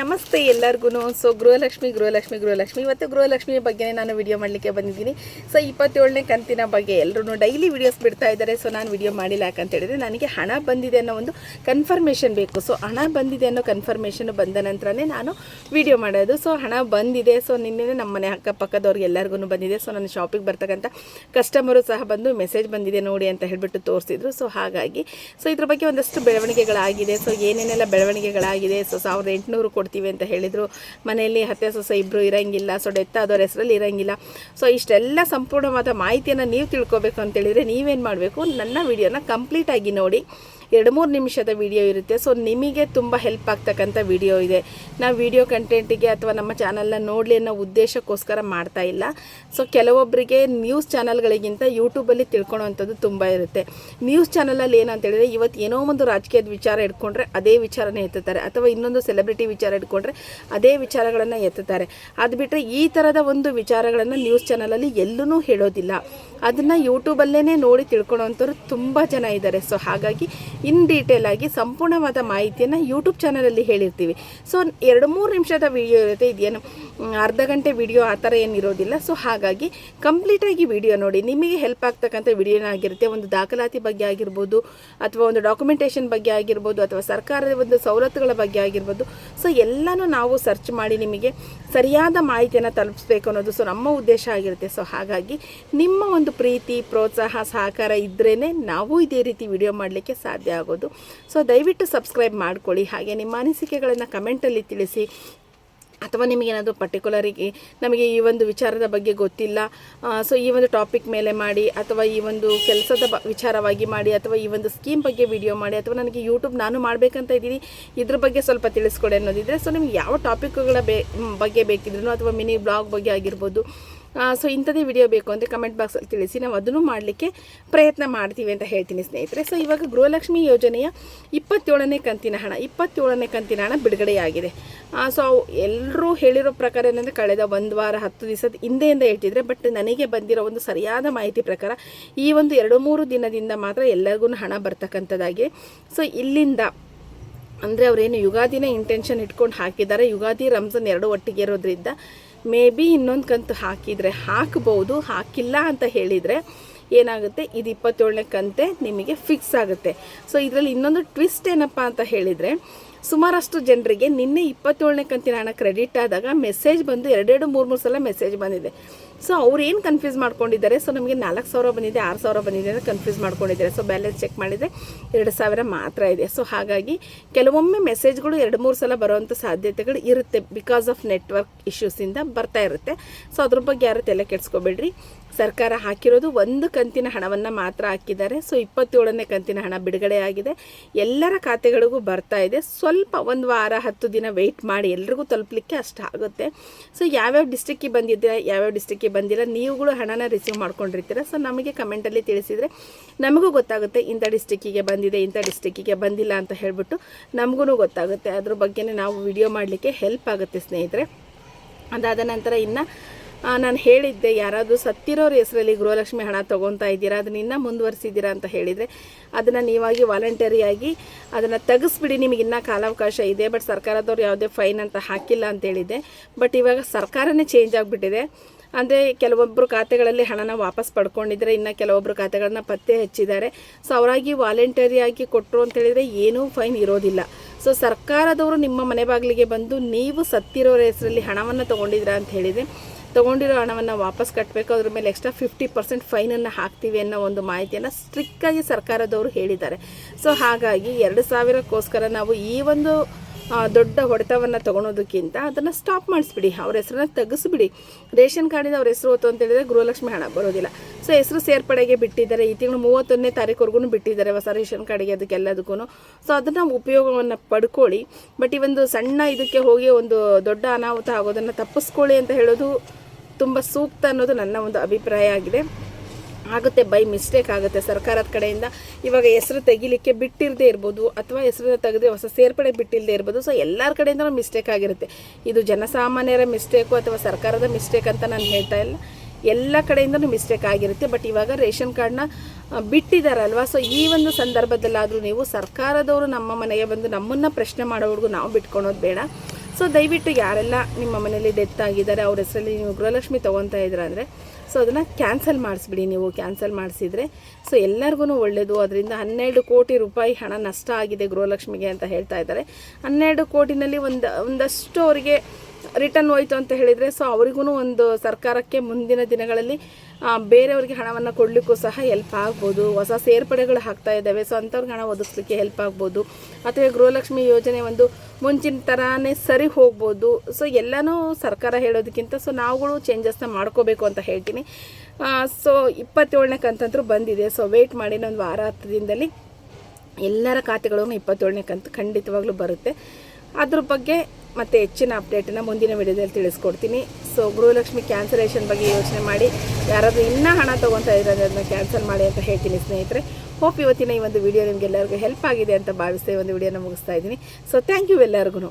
ನಮಸ್ತೆ ಎಲ್ಲರಿಗೂ. ಸೊ ಗೃಹಲಕ್ಷ್ಮಿ ಇವತ್ತು ಗೃಹಲಕ್ಷ್ಮಿ ಬಗ್ಗೆ ನಾನು ವಿಡಿಯೋ ಮಾಡಲಿಕ್ಕೆ ಬಂದಿದ್ದೀನಿ. ಸೊ 27ನೇ ಕಂತಿನ ಬಗ್ಗೆ ಎಲ್ಲರೂ ಡೈಲಿ ವಿಡಿಯೋಸ್ ಬಿಡ್ತಾ ಇದ್ದಾರೆ. ಸೊ ನಾನು ವಿಡಿಯೋ ಮಾಡಿಲ್ಲ ಯಾಕಂತ ಹೇಳಿದರೆ ನನಗೆ ಹಣ ಬಂದಿದೆ ಅನ್ನೋ ಒಂದು ಕನ್ಫರ್ಮೇಷನ್ ಬೇಕು. ಸೊ ಹಣ ಬಂದಿದೆ ಅನ್ನೋ ಕನ್ಫರ್ಮೇಷನ್ ಬಂದ ನಂತರನೇ ನಾನು ವಿಡಿಯೋ ಮಾಡೋದು. ಸೊ ಹಣ ಬಂದಿದೆ. ಸೊ ನಿನ್ನೆ ನಮ್ಮ ಮನೆ ಅಕ್ಕಪಕ್ಕದವ್ರಿಗೆ ಎಲ್ಲರಿಗೂ ಬಂದಿದೆ. ಸೊ ನನ್ನ ಶಾಪಿಗೆ ಬರ್ತಕ್ಕಂಥ ಕಸ್ಟಮರು ಸಹ ಬಂದು ಮೆಸೇಜ್ ಬಂದಿದೆ ನೋಡಿ ಅಂತ ಹೇಳಿಬಿಟ್ಟು ತೋರಿಸಿದ್ರು. ಸೊ ಹಾಗಾಗಿ ಇದ್ರ ಬಗ್ಗೆ ಒಂದಷ್ಟು ಬೆಳವಣಿಗೆಗಳಾಗಿದೆ. ಸೊ ಏನೇನೆಲ್ಲ ಬೆಳವಣಿಗೆಗಳಾಗಿದೆ. ಸೊ 1800 ಕೊಡ್ತೀವಿ ಅಂತ ಹೇಳಿದರು. ಮನೆಯಲ್ಲಿ ಅತ್ತೆ ಸೊಸೆ ಇಬ್ಬರು ಇರೋಂಗಿಲ್ಲ. ಸೊ ಡೆತ್ ಆದವ್ರ ಹೆಸರಲ್ಲಿ ಇರೋಂಗಿಲ್ಲ. ಸೊ ಇಷ್ಟೆಲ್ಲ ಸಂಪೂರ್ಣವಾದ ಮಾಹಿತಿಯನ್ನು ನೀವು ತಿಳ್ಕೊಬೇಕು ಅಂತೇಳಿದರೆ ನೀವೇನು ಮಾಡಬೇಕು, ನನ್ನ ವಿಡಿಯೋನ ಕಂಪ್ಲೀಟಾಗಿ ನೋಡಿ. 2-3 ನಿಮಿಷದ ವಿಡಿಯೋ ಇರುತ್ತೆ. ಸೊ ನಿಮಗೆ ತುಂಬ ಹೆಲ್ಪ್ ಆಗ್ತಕ್ಕಂಥ ವಿಡಿಯೋ ಇದೆ. ನಾವು ವಿಡಿಯೋ ಕಂಟೆಂಟಿಗೆ ಅಥವಾ ನಮ್ಮ ಚಾನಲ್ನ ನೋಡಲಿ ಅನ್ನೋ ಉದ್ದೇಶಕ್ಕೋಸ್ಕರ ಮಾಡ್ತಾ ಇಲ್ಲ. ಸೊ ಕೆಲವೊಬ್ಬರಿಗೆ ನ್ಯೂಸ್ ಚಾನಲ್ಗಳಿಗಿಂತ ಯೂಟ್ಯೂಬಲ್ಲಿ ತಿಳ್ಕೊಳ್ಳೋವಂಥದ್ದು ತುಂಬ ಇರುತ್ತೆ. ನ್ಯೂಸ್ ಚಾನಲಲ್ಲಿ ಏನಂತ ಹೇಳಿದ್ರೆ ಇವತ್ತು ಏನೋ ಒಂದು ರಾಜಕೀಯದ ವಿಚಾರ ಇಟ್ಕೊಂಡ್ರೆ ಅದೇ ವಿಚಾರನೇ ಎತ್ತುತ್ತಾರೆ, ಅಥವಾ ಇನ್ನೊಂದು ಸೆಲೆಬ್ರಿಟಿ ವಿಚಾರ ಇಟ್ಕೊಂಡ್ರೆ ಅದೇ ವಿಚಾರಗಳನ್ನು ಎತ್ತುತ್ತಾರೆ. ಅದು ಬಿಟ್ಟರೆ ಈ ಥರದ ಒಂದು ವಿಚಾರಗಳನ್ನು ನ್ಯೂಸ್ ಚಾನಲಲ್ಲಿ ಎಲ್ಲೂ ಹೇಳೋದಿಲ್ಲ. ಅದನ್ನು ಯೂಟ್ಯೂಬಲ್ಲೇ ನೋಡಿ ತಿಳ್ಕೊಳ್ಳೋವಂಥವ್ರು ತುಂಬ ಜನ ಇದ್ದಾರೆ. ಸೊ ಹಾಗಾಗಿ ಇನ್ ಡೀಟೇಲ್ ಆಗಿ ಸಂಪೂರ್ಣವಾದ ಮಾಹಿತಿಯನ್ನು ಯೂಟ್ಯೂಬ್ ಚಾನಲಲ್ಲಿ ಹೇಳಿರ್ತೀವಿ. ಸೊ 2-3 ನಿಮಿಷದ ವಿಡಿಯೋ ಇರುತ್ತೆ. ಇದೇನು ಅರ್ಧ ಗಂಟೆ ವಿಡಿಯೋ ಆ ಥರ ಏನಿರೋದಿಲ್ಲ. ಸೊ ಹಾಗಾಗಿ ಕಂಪ್ಲೀಟಾಗಿ ವಿಡಿಯೋ ನೋಡಿ. ನಿಮಗೆ ಹೆಲ್ಪ್ ಆಗ್ತಕ್ಕಂಥ ವಿಡಿಯೋನ ಆಗಿರುತ್ತೆ. ಒಂದು ದಾಖಲಾತಿ ಬಗ್ಗೆ ಆಗಿರ್ಬೋದು, ಅಥವಾ ಒಂದು ಡಾಕ್ಯುಮೆಂಟೇಷನ್ ಬಗ್ಗೆ ಆಗಿರ್ಬೋದು, ಅಥವಾ ಸರ್ಕಾರದ ಒಂದು ಸವಲತ್ತುಗಳ ಬಗ್ಗೆ ಆಗಿರ್ಬೋದು. ಸೊ ಎಲ್ಲನೂ ನಾವು ಸರ್ಚ್ ಮಾಡಿ ನಿಮಗೆ ಸರಿಯಾದ ಮಾಹಿತಿಯನ್ನು ತಲುಪಿಸ್ಬೇಕು ಅನ್ನೋದು ನಮ್ಮ ಉದ್ದೇಶ ಆಗಿರುತ್ತೆ. ಸೊ ಹಾಗಾಗಿ ನಿಮ್ಮ ಒಂದು ಪ್ರೀತಿ, ಪ್ರೋತ್ಸಾಹ, ಸಹಕಾರ ಇದ್ರೇ ನಾವು ಇದೇ ರೀತಿ ವಿಡಿಯೋ ಮಾಡಲಿಕ್ಕೆ ಸಾಧ್ಯ ಆಗೋದು. ಸೊ ದಯವಿಟ್ಟು ಸಬ್ಸ್ಕ್ರೈಬ್ ಮಾಡ್ಕೊಳ್ಳಿ. ಹಾಗೆ ನಿಮ್ಮ ಅನಿಸಿಕೆಗಳನ್ನು ಕಮೆಂಟಲ್ಲಿ ತಿಳಿಸಿ. ಅಥವಾ ನಿಮಗೇನಾದರೂ ಪರ್ಟಿಕ್ಯುಲರಿಗೆ ನಮಗೆ ಈ ಒಂದು ವಿಚಾರದ ಬಗ್ಗೆ ಗೊತ್ತಿಲ್ಲ, ಸೊ ಈ ಒಂದು ಟಾಪಿಕ್ ಮೇಲೆ ಮಾಡಿ, ಅಥವಾ ಈ ಒಂದು ಕೆಲಸದ ವಿಚಾರವಾಗಿ ಮಾಡಿ, ಅಥವಾ ಈ ಒಂದು ಸ್ಕೀಮ್ ಬಗ್ಗೆ ವಿಡಿಯೋ ಮಾಡಿ, ಅಥವಾ ನನಗೆ ಯೂಟ್ಯೂಬ್ ನಾನು ಮಾಡಬೇಕಂತ ಇದ್ದೀನಿ ಇದ್ರ ಬಗ್ಗೆ ಸ್ವಲ್ಪ ತಿಳಿಸ್ಕೊಡಿ ಅನ್ನೋದಿದ್ರೆ, ಸೊ ನಿಮ್ಗೆ ಯಾವ ಟಾಪಿಕ್ಗಳ ಬಗ್ಗೆ ಬೇಕಿದ್ರು, ಅಥವಾ ಮಿನಿ ಬ್ಲಾಗ್ ಬಗ್ಗೆ ಆಗಿರ್ಬೋದು, ಸೊ ಇಂಥದ್ದೇ ವಿಡಿಯೋ ಬೇಕು ಅಂದರೆ ಕಮೆಂಟ್ ಬಾಕ್ಸಲ್ಲಿ ತಿಳಿಸಿ. ನಾವು ಅದನ್ನು ಮಾಡಲಿಕ್ಕೆ ಪ್ರಯತ್ನ ಮಾಡ್ತೀವಿ ಅಂತ ಹೇಳ್ತೀನಿ ಸ್ನೇಹಿತರೆ. ಸೊ ಇವಾಗ ಗೃಹಲಕ್ಷ್ಮಿ ಯೋಜನೆಯ 27ನೇ ಕಂತಿನ ಹಣ ಬಿಡುಗಡೆಯಾಗಿದೆ. ಸೊ ಎಲ್ಲರೂ ಹೇಳಿರೋ ಪ್ರಕಾರ ಏನಂದರೆ ಕಳೆದ 1 ವಾರ 10 ದಿವಸದ ಹಿಂದೆಯಿಂದ ಹೇಳ್ತಿದ್ರೆ, ಬಟ್ ನನಗೆ ಬಂದಿರೋ ಒಂದು ಸರಿಯಾದ ಮಾಹಿತಿ ಪ್ರಕಾರ ಈ ಒಂದು 2-3 ದಿನದಿಂದ ಮಾತ್ರ ಎಲ್ಲರಿಗೂ ಹಣ ಬರ್ತಕ್ಕಂಥದ್ದಾಗಿದೆ. ಸೊ ಇಲ್ಲಿಂದ ಅಂದರೆ ಅವರೇನು ಯುಗಾದಿನೇ ಇಂಟೆನ್ಷನ್ ಇಟ್ಕೊಂಡು ಹಾಕಿದ್ದಾರೆ. ಯುಗಾದಿ ರಂಜಾನ್ 2 ಒಟ್ಟಿಗೆ ಇರೋದ್ರಿಂದ ಮೇ ಬಿ ಇನ್ನೊಂದು ಕಂತು ಹಾಕ್ಬೋದು. ಹಾಕಿಲ್ಲ ಅಂತ ಹೇಳಿದರೆ ಏನಾಗುತ್ತೆ, ಇದು 27ನೇ ಕಂತೆ ನಿಮಗೆ ಫಿಕ್ಸ್ ಆಗುತ್ತೆ. ಸೊ ಇದರಲ್ಲಿ ಇನ್ನೊಂದು ಟ್ವಿಸ್ಟ್ ಏನಪ್ಪ ಅಂತ ಹೇಳಿದರೆ, ಸುಮಾರಷ್ಟು ಜನರಿಗೆ ನಿನ್ನೆ 27ನೇ ಕಂತಿನ ಹಣ ಕ್ರೆಡಿಟ್ ಆದಾಗ ಮೆಸೇಜ್ ಬಂದು 2-3 ಸಲ ಮೆಸೇಜ್ ಬಂದಿದೆ. ಸೊ ಅವ್ರು ಏನು ಕನ್ಫ್ಯೂಸ್ ಮಾಡ್ಕೊಂಡಿದ್ದಾರೆ, ಸೊ ನಮಗೆ 4,000 ಬಂದಿದೆ, 6,000 ಬಂದಿದೆ ಅಂತ ಕನ್ಫ್ಯೂಸ್ ಮಾಡ್ಕೊಂಡಿದ್ದಾರೆ. ಸೊ ಬ್ಯಾಲೆನ್ಸ್ ಚೆಕ್ ಮಾಡಿದರೆ 2,000 ಮಾತ್ರ ಇದೆ. ಸೊ ಹಾಗಾಗಿ ಕೆಲವೊಮ್ಮೆ ಮೆಸೇಜ್ಗಳು 2-3 ಸಲ ಬರುವಂಥ ಸಾಧ್ಯತೆಗಳು ಇರುತ್ತೆ. ಬಿಕಾಸ್ ಆಫ್ ನೆಟ್ವರ್ಕ್ ಇಶ್ಯೂಸಿಂದ ಬರ್ತಾ ಇರುತ್ತೆ. ಸೊ ಅದ್ರ ಬಗ್ಗೆ ಯಾರು ತಲೆ ಕೆಡಿಸ್ಕೋಬೇಡ್ರಿ. ಸರ್ಕಾರ ಹಾಕಿರೋದು ಒಂದು ಕಂತಿನ ಹಣವನ್ನು ಮಾತ್ರ ಹಾಕಿದ್ದಾರೆ. ಸೊ 27ನೇ ಕಂತಿನ ಹಣ ಬಿಡುಗಡೆ ಆಗಿದೆ. ಎಲ್ಲರ ಖಾತೆಗಳಿಗೂ ಬರ್ತಾ ಇದೆ. ಸ್ವಲ್ಪ 1 ವಾರ 10 ದಿನ ವೆಯ್ಟ್ ಮಾಡಿ, ಎಲ್ರಿಗೂ ತಲುಪಲಿಕ್ಕೆ ಅಷ್ಟು ಆಗುತ್ತೆ. ಸೊ ಯಾವ್ಯಾವ ಡಿಸ್ಟ್ರಿಕ್ಕಿಗೆ ಬಂದಿದೆ, ಯಾವ್ಯಾವ ಡಿಸ್ಟ್ರಿಕ್ಕಿಗೆ ಬಂದಿಲ್ಲ, ನೀವುಗಳು ಹಣನ ರಿಸೀವ್ ಮಾಡ್ಕೊಂಡಿರ್ತೀರ. ಸೊ ನಮಗೆ ಕಮೆಂಟಲ್ಲಿ ತಿಳಿಸಿದರೆ ನಮಗೂ ಗೊತ್ತಾಗುತ್ತೆ ಇಂಥ ಡಿಸ್ಟ್ರಿಕ್ಕಿಗೆ ಬಂದಿದೆ, ಇಂಥ ಡಿಸ್ಟ್ರಿಕ್ಕಿಗೆ ಬಂದಿಲ್ಲ ಅಂತ ಹೇಳ್ಬಿಟ್ಟು ನಮಗೂ ಗೊತ್ತಾಗುತ್ತೆ. ಅದ್ರ ಬಗ್ಗೆನೇ ನಾವು ವಿಡಿಯೋ ಮಾಡಲಿಕ್ಕೆ ಹೆಲ್ಪ್ ಆಗುತ್ತೆ ಸ್ನೇಹಿತರೆ. ಅದಾದ ನಂತರ ಇನ್ನು ನಾನು ಹೇಳಿದ್ದೆ, ಯಾರಾದರೂ ಸತ್ತಿರೋರ ಹೆಸರಲ್ಲಿ ಗೃಹಲಕ್ಷ್ಮಿ ಹಣ ತೊಗೊತಾ ಇದ್ದೀರಾ, ಅದನ್ನ ಇನ್ನೂ ಮುಂದುವರಿಸಿದ್ದೀರಾ ಅಂತ ಹೇಳಿದರೆ ಅದನ್ನು ನೀವಾಗಿ ವಾಲಂಟರಿಯಾಗಿ ಅದನ್ನು ತೆಗೆಸ್ಬಿಡಿ. ನಿಮಗೆ ಇನ್ನೂ ಕಾಲಾವಕಾಶ ಇದೆ. ಬಟ್ ಸರ್ಕಾರದವ್ರು ಯಾವುದೇ ಫೈನ್ ಅಂತ ಹಾಕಿಲ್ಲ ಅಂತೇಳಿದೆ. ಬಟ್ ಇವಾಗ ಸರ್ಕಾರನೇ ಚೇಂಜ್ ಆಗಿಬಿಟ್ಟಿದೆ. ಅಂದರೆ ಕೆಲವೊಬ್ಬರು ಖಾತೆಗಳಲ್ಲಿ ಹಣನ ವಾಪಸ್ ಪಡ್ಕೊಂಡಿದ್ದಾರೆ, ಇನ್ನು ಕೆಲವೊಬ್ಬರು ಖಾತೆಗಳನ್ನ ಪತ್ತೆ ಹಚ್ಚಿದ್ದಾರೆ. ಸೊ ಅವರಾಗಿ ವಾಲಂಟರಿಯಾಗಿ ಕೊಟ್ಟರು ಅಂತೇಳಿದರೆ ಏನೂ ಫೈನ್ ಇರೋದಿಲ್ಲ. ಸೊ ಸರ್ಕಾರದವರು ನಿಮ್ಮ ಮನೆ ಬಾಗಿಲಿಗೆ ಬಂದು ನೀವು ಸತ್ತಿರೋರ ಹೆಸರಲ್ಲಿ ಹಣವನ್ನು ತೊಗೊಂಡಿದ್ದೀರಾ ಅಂತ ಹೇಳಿದರೆ ತೊಗೊಂಡಿರೋ ಹಣವನ್ನು ವಾಪಸ್ ಕಟ್ಟಬೇಕು. ಅದ್ರ ಮೇಲೆ ಎಕ್ಸ್ಟ್ರಾ 50% ಫೈನನ್ನು ಹಾಕ್ತೀವಿ ಅನ್ನೋ ಒಂದು ಮಾಹಿತಿಯನ್ನು ಸ್ಟ್ರಿಕ್ಟಾಗಿ ಸರ್ಕಾರದವರು ಹೇಳಿದ್ದಾರೆ. ಸೊ ಹಾಗಾಗಿ 2,000ಕ್ಕೋಸ್ಕರ ನಾವು ಈ ಒಂದು ದೊಡ್ಡ ಹೊಡೆತವನ್ನು ತೊಗೊಳೋದಕ್ಕಿಂತ ಅದನ್ನು ಸ್ಟಾಪ್ ಮಾಡಿಸ್ಬಿಡಿ. ಅವ್ರ ಹೆಸರನ್ನ ತೆಗೆಸ್ಬಿಡಿ. ರೇಷನ್ ಕಾರ್ಡಿಂದ ಅವ್ರ ಹೆಸರು ಹೋಯ್ತು ಅಂತೇಳಿದರೆ ಗೃಹಲಕ್ಷ್ಮಿ ಹಣ ಬರೋದಿಲ್ಲ. ಸೊ ಹೆಸರು ಸೇರ್ಪಡೆಗೆ ಬಿಟ್ಟಿದ್ದಾರೆ. ಈ ತಿಂಗಳು 31ನೇ ತಾರೀಕುವರೆಗೂ ಬಿಟ್ಟಿದ್ದಾರೆ ಹೊಸ ರೇಷನ್ ಕಾರ್ಡಿಗೆ, ಅದಕ್ಕೆಲ್ಲದಕ್ಕೂ. ಸೊ ಅದನ್ನು ಉಪಯೋಗವನ್ನು ಪಡ್ಕೊಳ್ಳಿ. ಬಟ್ ಈ ಒಂದು ಸಣ್ಣ ಇದಕ್ಕೆ ಹೋಗಿ ಒಂದು ದೊಡ್ಡ ಅನಾಹುತ ಆಗೋದನ್ನು ತಪ್ಪಿಸ್ಕೊಳ್ಳಿ ಅಂತ ಹೇಳೋದು ತುಂಬ ಸೂಕ್ತ ಅನ್ನೋದು ನನ್ನ ಒಂದು ಅಭಿಪ್ರಾಯ ಆಗಿದೆ. ಆಗುತ್ತೆ, ಬೈ ಮಿಸ್ಟೇಕ್ ಆಗುತ್ತೆ ಸರ್ಕಾರದ ಕಡೆಯಿಂದ. ಇವಾಗ ಹೆಸರು ತೆಗಿಲಿಕ್ಕೆ ಬಿಟ್ಟಿರದೇ ಇರ್ಬೋದು, ಅಥವಾ ಹೆಸರು ತೆಗೆದು ಹೊಸ ಸೇರ್ಪಡೆ ಬಿಟ್ಟಿಲ್ಲದೆ ಇರ್ಬೋದು. ಸೊ ಎಲ್ಲರ ಕಡೆಯಿಂದ ಮಿಸ್ಟೇಕ್ ಆಗಿರುತ್ತೆ. ಇದು ಜನಸಾಮಾನ್ಯರ ಮಿಸ್ಟೇಕು ಅಥವಾ ಸರ್ಕಾರದ ಮಿಸ್ಟೇಕ್ ಅಂತ ನಾನು ಹೇಳ್ತಾ ಇಲ್ಲ. ಎಲ್ಲ ಕಡೆಯಿಂದನೂ ಮಿಸ್ಟೇಕ್ ಆಗಿರುತ್ತೆ. ಬಟ್ ಇವಾಗ ರೇಷನ್ ಕಾರ್ಡ್ನ ಬಿಟ್ಟಿದ್ದಾರಲ್ವ, ಸೊ ಈ ಒಂದು ಸಂದರ್ಭದಲ್ಲಾದರೂ ನೀವು ಸರ್ಕಾರದವರು ನಮ್ಮ ಮನೆಗೆ ಬಂದು ನಮ್ಮನ್ನು ಪ್ರಶ್ನೆ ಮಾಡೋವರೆಗೂ ನಾವು ಬಿಟ್ಕೊಳೋದು ಬೇಡ. ಸೊ ದಯವಿಟ್ಟು ಯಾರೆಲ್ಲ ನಿಮ್ಮ ಮನೇಲಿ ಡೆತ್ ಆಗಿದ್ದಾರೆ ಅವ್ರ ಹೆಸರಲ್ಲಿ ನೀವು ಗೃಹಲಕ್ಷ್ಮಿ ತೊಗೊತಾ ಇದ್ದೀರಾ ಅಂದರೆ ಸೊ ಅದನ್ನು ಕ್ಯಾನ್ಸಲ್ ಮಾಡಿಸ್ಬಿಡಿ. ನೀವು ಕ್ಯಾನ್ಸಲ್ ಮಾಡಿಸಿದರೆ ಸೊ ಎಲ್ಲರಿಗೂ ಒಳ್ಳೆಯದು. ಅದರಿಂದ 12 ಕೋಟಿ ರೂಪಾಯಿ ಹಣ ನಷ್ಟ ಆಗಿದೆ ಗೃಹಲಕ್ಷ್ಮಿಗೆ ಅಂತ ಹೇಳ್ತಾ ಇದ್ದಾರೆ. 12 ಕೋಟಿನಲ್ಲಿ ಒಂದಷ್ಟು ಅವರಿಗೆ ರಿಟರ್ನ್ ಹೋಯಿತು ಅಂತ ಹೇಳಿದರೆ ಸೊ ಅವರಿಗೂ ಒಂದು ಸರ್ಕಾರಕ್ಕೆ ಮುಂದಿನ ದಿನಗಳಲ್ಲಿ ಬೇರೆಯವ್ರಿಗೆ ಹಣವನ್ನು ಕೊಡಲಿಕ್ಕೂ ಸಹ ಹೆಲ್ಪ್ ಆಗ್ಬೋದು. ಹೊಸ ಸೇರ್ಪಡೆಗಳು ಆಗ್ತಾ ಇದ್ದಾವೆ, ಸೊ ಅಂಥವ್ರಿಗೆ ಹಣ ಒದಗಿಸ್ಲಿಕ್ಕೆ ಹೆಲ್ಪ್ ಆಗ್ಬೋದು. ಅಥವಾ ಗೃಹಲಕ್ಷ್ಮಿ ಯೋಜನೆ ಒಂದು ಮುಂಚಿನ ಥರನೇ ಸರಿ ಹೋಗ್ಬೋದು. ಸೊ ಎಲ್ಲನೂ ಸರ್ಕಾರ ಹೇಳೋದಕ್ಕಿಂತ ಸೊ ನಾವುಗಳು ಚೇಂಜಸ್ನ ಮಾಡ್ಕೋಬೇಕು ಅಂತ ಹೇಳ್ತೀನಿ. ಸೊ 27ನೇ ಕಂತಂತರೂ ಬಂದಿದೆ. ಸೊ ವೆಯ್ಟ್ ಮಾಡಿ, ಒಂದು ವಾರ 10 ದಿನದಲ್ಲಿ ಎಲ್ಲರ ಖಾತೆಗಳು 27ನೇ ಕಂತು ಖಂಡಿತವಾಗ್ಲೂ ಬರುತ್ತೆ. ಅದ್ರ ಬಗ್ಗೆ ಮತ್ತು ಹೆಚ್ಚಿನ ಅಪ್ಡೇಟನ್ನು ಮುಂದಿನ ವಿಡಿಯೋದಲ್ಲಿ ತಿಳಿಸ್ಕೊಡ್ತೀನಿ. ಸೊ ಗೃಹಲಕ್ಷ್ಮಿ ಕ್ಯಾನ್ಸಲೇಷನ್ ಬಗ್ಗೆ ಯೋಚನೆ ಮಾಡಿ, ಯಾರಾದರೂ ಇನ್ನೂ ಹಣ ತೊಗೊತಾ ಇದ್ದಾರೆ ಅದನ್ನು ಕ್ಯಾನ್ಸಲ್ ಮಾಡಿ ಅಂತ ಹೇಳ್ತೀನಿ ಸ್ನೇಹಿತರೆ. ಹೋಪ್ ಇವತ್ತಿನ ಈ ಒಂದು ವಿಡಿಯೋ ನಿಮಗೆಲ್ಲರಿಗೂ ಹೆಲ್ಪ್ ಆಗಿದೆ ಅಂತ ಭಾವಿಸ್ತಾ ಈ ಒಂದು ವಿಡಿಯೋನ ಮುಗಿಸ್ತಾ ಇದ್ದೀನಿ. ಸೊ ಥ್ಯಾಂಕ್ ಯು ಎಲ್ಲರಿಗೂ.